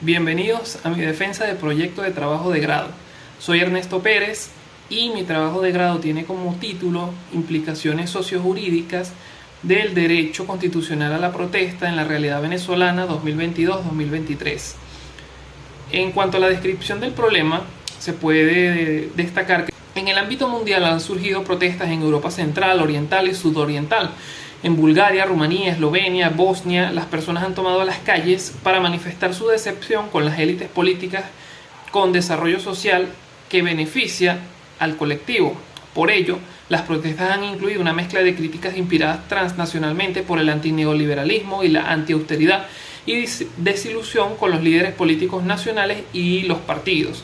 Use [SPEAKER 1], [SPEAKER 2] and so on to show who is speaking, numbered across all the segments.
[SPEAKER 1] Bienvenidos a mi defensa de proyecto de trabajo de grado. Soy Ernesto Pérez y mi trabajo de grado tiene como título Implicaciones sociojurídicas del derecho constitucional a la protesta en la realidad venezolana 2022-2023. En cuanto a la descripción del problema, se puede destacar que en el ámbito mundial han surgido protestas en Europa Central, Oriental y Sudoriental. En Bulgaria, Rumanía, Eslovenia, Bosnia, las personas han tomado a las calles para manifestar su decepción con las élites políticas con desarrollo social que beneficia al colectivo. Por ello, las protestas han incluido una mezcla de críticas inspiradas transnacionalmente por el antineoliberalismo y la antiausteridad y desilusión con los líderes políticos nacionales y los partidos.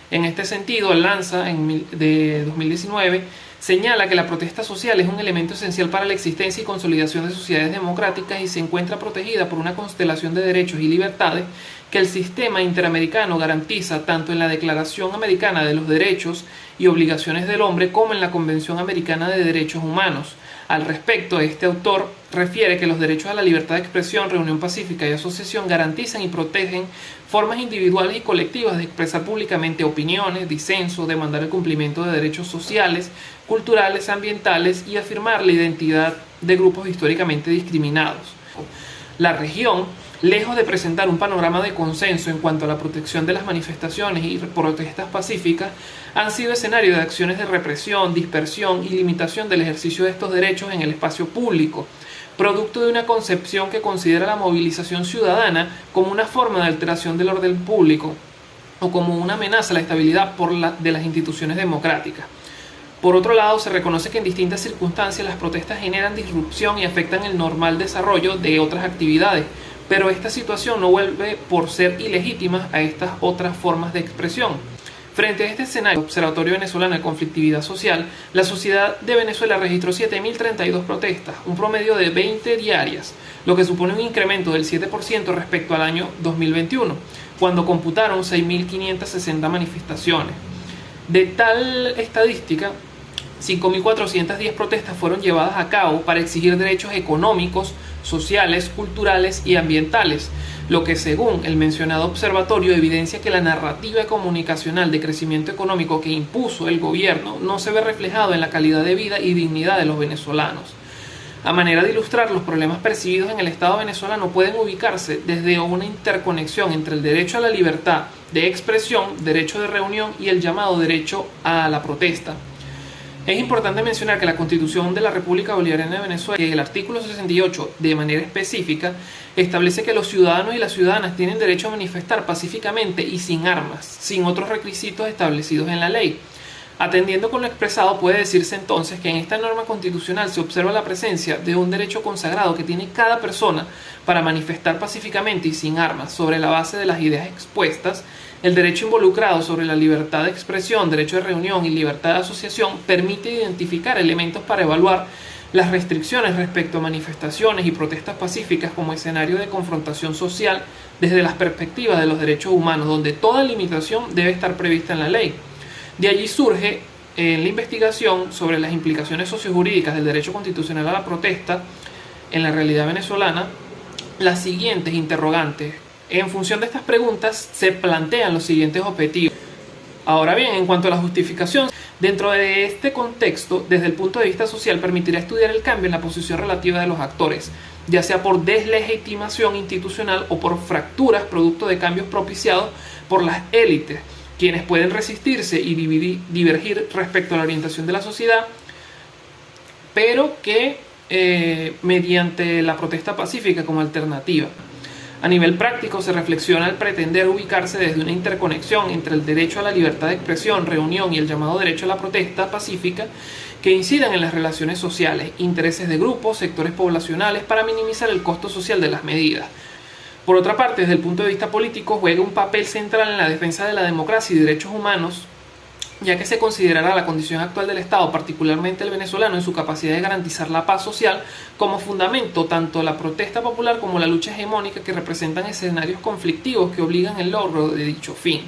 [SPEAKER 1] En este sentido, Lanza de 2019 señala que la protesta social es un elemento esencial para la existencia y consolidación de sociedades democráticas y se encuentra protegida por una constelación de derechos y libertades que el sistema interamericano garantiza tanto en la Declaración Americana de los Derechos y Obligaciones del Hombre como en la Convención Americana de Derechos Humanos. Al respecto, este autor refiere que los derechos a la libertad de expresión, reunión pacífica y asociación garantizan y protegen formas individuales y colectivas de expresar públicamente opiniones, disenso, demandar el cumplimiento de derechos sociales, culturales, ambientales y afirmar la identidad de grupos históricamente discriminados. La región, lejos de presentar un panorama de consenso en cuanto a la protección de las manifestaciones y protestas pacíficas, han sido escenario de acciones de represión, dispersión y limitación del ejercicio de estos derechos en el espacio público, producto de una concepción que considera la movilización ciudadana como una forma de alteración del orden público o como una amenaza a la estabilidad de las instituciones democráticas. Por otro lado, se reconoce que en distintas circunstancias las protestas generan disrupción y afectan el normal desarrollo de otras actividades, pero esta situación no vuelve por ser ilegítima a estas otras formas de expresión. Frente a este escenario, el Observatorio Venezolano de Conflictividad Social, la sociedad de Venezuela registró 7.032 protestas, un promedio de 20 diarias, lo que supone un incremento del 7% respecto al año 2021, cuando computaron 6.560 manifestaciones. De tal estadística, 5.410 protestas fueron llevadas a cabo para exigir derechos económicos, sociales, culturales y ambientales, lo que según el mencionado observatorio evidencia que la narrativa comunicacional de crecimiento económico que impuso el gobierno no se ve reflejado en la calidad de vida y dignidad de los venezolanos. A manera de ilustrar, los problemas percibidos en el Estado venezolano pueden ubicarse desde una interconexión entre el derecho a la libertad de expresión, derecho de reunión y el llamado derecho a la protesta. Es importante mencionar que la Constitución de la República Bolivariana de Venezuela, que el artículo 68 de manera específica, establece que los ciudadanos y las ciudadanas tienen derecho a manifestar pacíficamente y sin armas, sin otros requisitos establecidos en la ley. Atendiendo con lo expresado, puede decirse entonces que en esta norma constitucional se observa la presencia de un derecho consagrado que tiene cada persona para manifestar pacíficamente y sin armas sobre la base de las ideas expuestas. El derecho involucrado sobre la libertad de expresión, derecho de reunión y libertad de asociación permite identificar elementos para evaluar las restricciones respecto a manifestaciones y protestas pacíficas como escenario de confrontación social desde las perspectivas de los derechos humanos, donde toda limitación debe estar prevista en la ley. De allí surge en la investigación sobre las implicaciones sociojurídicas del derecho constitucional a la protesta en la realidad venezolana las siguientes interrogantes. En función de estas preguntas se plantean los siguientes objetivos. Ahora bien, en cuanto a la justificación, dentro de este contexto, desde el punto de vista social, permitirá estudiar el cambio en la posición relativa de los actores, ya sea por deslegitimación institucional o por fracturas producto de cambios propiciados por las élites, quienes pueden resistirse y divergir respecto a la orientación de la sociedad, pero que mediante la protesta pacífica como alternativa. A nivel práctico se reflexiona al pretender ubicarse desde una interconexión entre el derecho a la libertad de expresión, reunión y el llamado derecho a la protesta pacífica que incidan en las relaciones sociales, intereses de grupos, sectores poblacionales para minimizar el costo social de las medidas. Por otra parte, desde el punto de vista político, juega un papel central en la defensa de la democracia y derechos humanos, ya que se considerará la condición actual del Estado, particularmente el venezolano, en su capacidad de garantizar la paz social, como fundamento tanto la protesta popular como la lucha hegemónica que representan escenarios conflictivos que obligan el logro de dicho fin.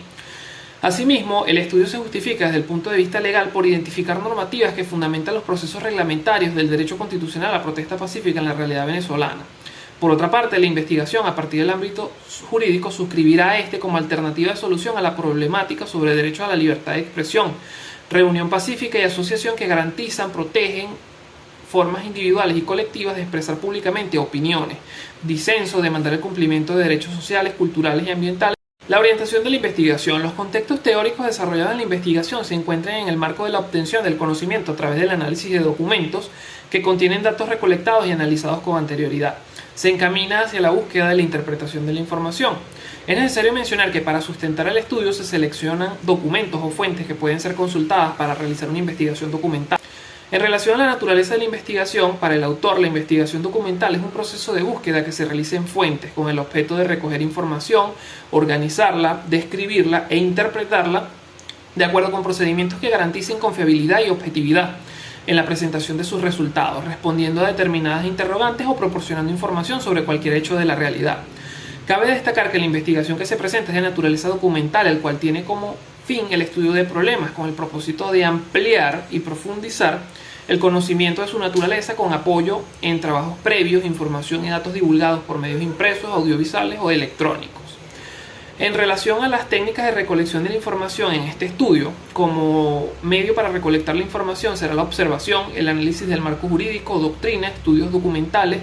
[SPEAKER 1] Asimismo, el estudio se justifica desde el punto de vista legal por identificar normativas que fundamentan los procesos reglamentarios del derecho constitucional a la protesta pacífica en la realidad venezolana. Por otra parte, la investigación a partir del ámbito jurídico suscribirá a este como alternativa de solución a la problemática sobre derecho a la libertad de expresión, reunión pacífica y asociación que garantizan, protegen formas individuales y colectivas de expresar públicamente opiniones, disenso, demandar el cumplimiento de derechos sociales, culturales y ambientales. La orientación de la investigación. Los contextos teóricos desarrollados en la investigación se encuentran en el marco de la obtención del conocimiento a través del análisis de documentos que contienen datos recolectados y analizados con anterioridad. Se encamina hacia la búsqueda de la interpretación de la información. Es necesario mencionar que para sustentar el estudio se seleccionan documentos o fuentes que pueden ser consultadas para realizar una investigación documental. En relación a la naturaleza de la investigación, para el autor la investigación documental es un proceso de búsqueda que se realiza en fuentes con el objeto de recoger información, organizarla, describirla e interpretarla de acuerdo con procedimientos que garanticen confiabilidad y objetividad en la presentación de sus resultados, respondiendo a determinadas interrogantes o proporcionando información sobre cualquier hecho de la realidad. Cabe destacar que la investigación que se presenta es de naturaleza documental, el cual tiene como fin el estudio de problemas con el propósito de ampliar y profundizar el conocimiento de su naturaleza con apoyo en trabajos previos, información y datos divulgados por medios impresos, audiovisuales o electrónicos. En relación a las técnicas de recolección de la información en este estudio, como medio para recolectar la información será la observación, el análisis del marco jurídico, doctrina, estudios documentales,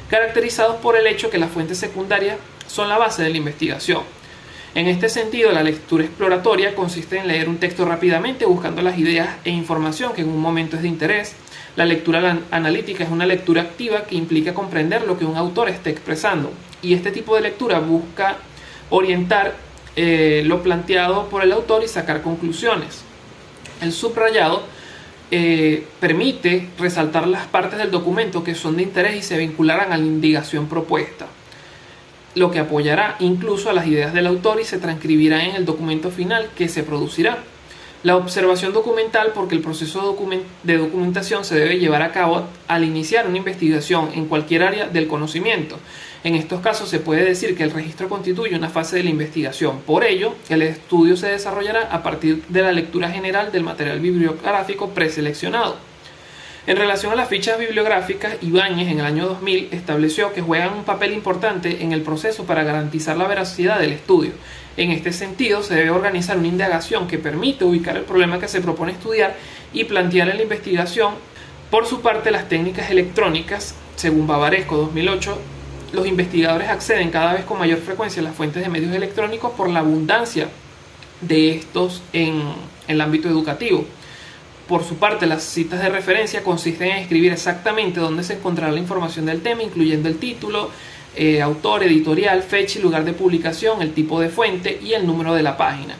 [SPEAKER 1] caracterizados por el hecho que las fuentes secundarias son la base de la investigación. En este sentido, la lectura exploratoria consiste en leer un texto rápidamente buscando las ideas e información que en un momento es de interés. La lectura analítica es una lectura activa que implica comprender lo que un autor está expresando, y este tipo de lectura busca orientar lo planteado por el autor y sacar conclusiones. El subrayado permite resaltar las partes del documento que son de interés y se vincularán a la indagación propuesta, lo que apoyará incluso a las ideas del autor y se transcribirá en el documento final que se producirá. La observación documental, porque el proceso de documentación se debe llevar a cabo al iniciar una investigación en cualquier área del conocimiento. En estos casos se puede decir que el registro constituye una fase de la investigación. Por ello, el estudio se desarrollará a partir de la lectura general del material bibliográfico preseleccionado. En relación a las fichas bibliográficas, Ibáñez en el año 2000 estableció que juegan un papel importante en el proceso para garantizar la veracidad del estudio. En este sentido, se debe organizar una indagación que permite ubicar el problema que se propone estudiar y plantear en la investigación. Por su parte, las técnicas electrónicas, según Bavaresco 2008, los investigadores acceden cada vez con mayor frecuencia a las fuentes de medios electrónicos por la abundancia de estos en el ámbito educativo. Por su parte, las citas de referencia consisten en escribir exactamente dónde se encontrará la información del tema, incluyendo el título, autor, editorial, fecha y lugar de publicación, el tipo de fuente y el número de la página.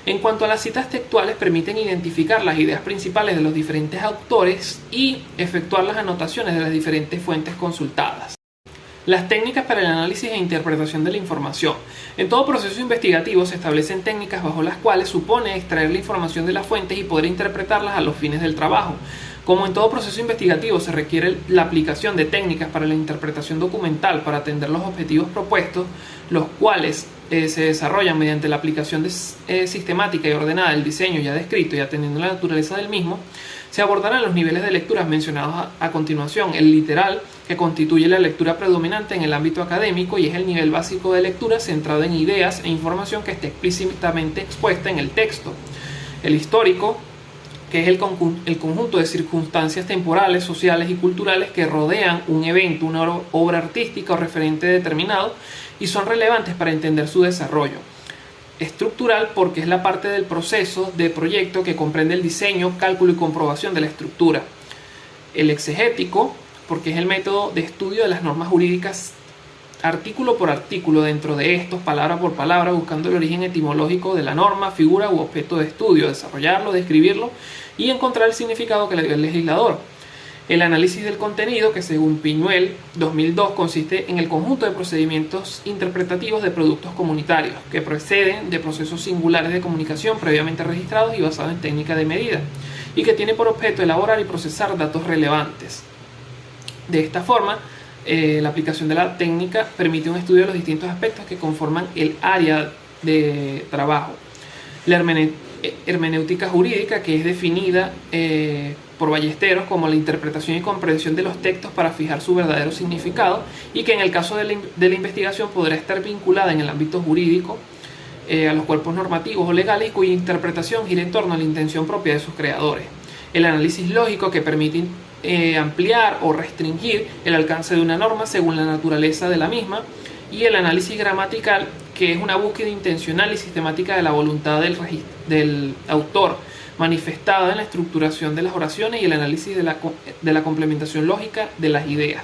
[SPEAKER 1] En cuanto a las citas textuales, permiten identificar las ideas principales de los diferentes autores y efectuar las anotaciones de las diferentes fuentes consultadas. Las técnicas para el análisis e interpretación de la información. En todo proceso investigativo se establecen técnicas bajo las cuales supone extraer la información de las fuentes y poder interpretarlas a los fines del trabajo. Como en todo proceso investigativo se requiere la aplicación de técnicas para la interpretación documental para atender los objetivos propuestos, los cuales se desarrollan mediante la aplicación sistemática y ordenada del diseño ya descrito y atendiendo la naturaleza del mismo, se abordarán los niveles de lecturas mencionados a continuación. El literal, que constituye la lectura predominante en el ámbito académico y es el nivel básico de lectura centrado en ideas e información que esté explícitamente expuesta en el texto. El histórico, que es el conjunto de circunstancias temporales, sociales y culturales que rodean un evento, una obra artística o referente determinado y son relevantes para entender su desarrollo. Estructural, porque es la parte del proceso de proyecto que comprende el diseño, cálculo y comprobación de la estructura. El exegético, porque es el método de estudio de las normas jurídicas artículo por artículo, dentro de estos, palabra por palabra, buscando el origen etimológico de la norma, figura u objeto de estudio, desarrollarlo, describirlo y encontrar el significado que le dio el legislador. El análisis del contenido, que según Piñuel 2002 consiste en el conjunto de procedimientos interpretativos de productos comunitarios que proceden de procesos singulares de comunicación previamente registrados y basados en técnica de medida y que tiene por objeto elaborar y procesar datos relevantes. De esta forma, la aplicación de la técnica permite un estudio de los distintos aspectos que conforman el área de trabajo. La hermenéutica jurídica, que es definida por Ballesteros como la interpretación y comprensión de los textos para fijar su verdadero significado, y que en el caso de la investigación podrá estar vinculada en el ámbito jurídico a los cuerpos normativos o legales, y cuya interpretación gira en torno a la intención propia de sus creadores. El análisis lógico, que permite ampliar o restringir el alcance de una norma según la naturaleza de la misma, y el análisis gramatical, que es una búsqueda intencional y sistemática de la voluntad del autor manifestada en la estructuración de las oraciones y el análisis de la complementación lógica de las ideas.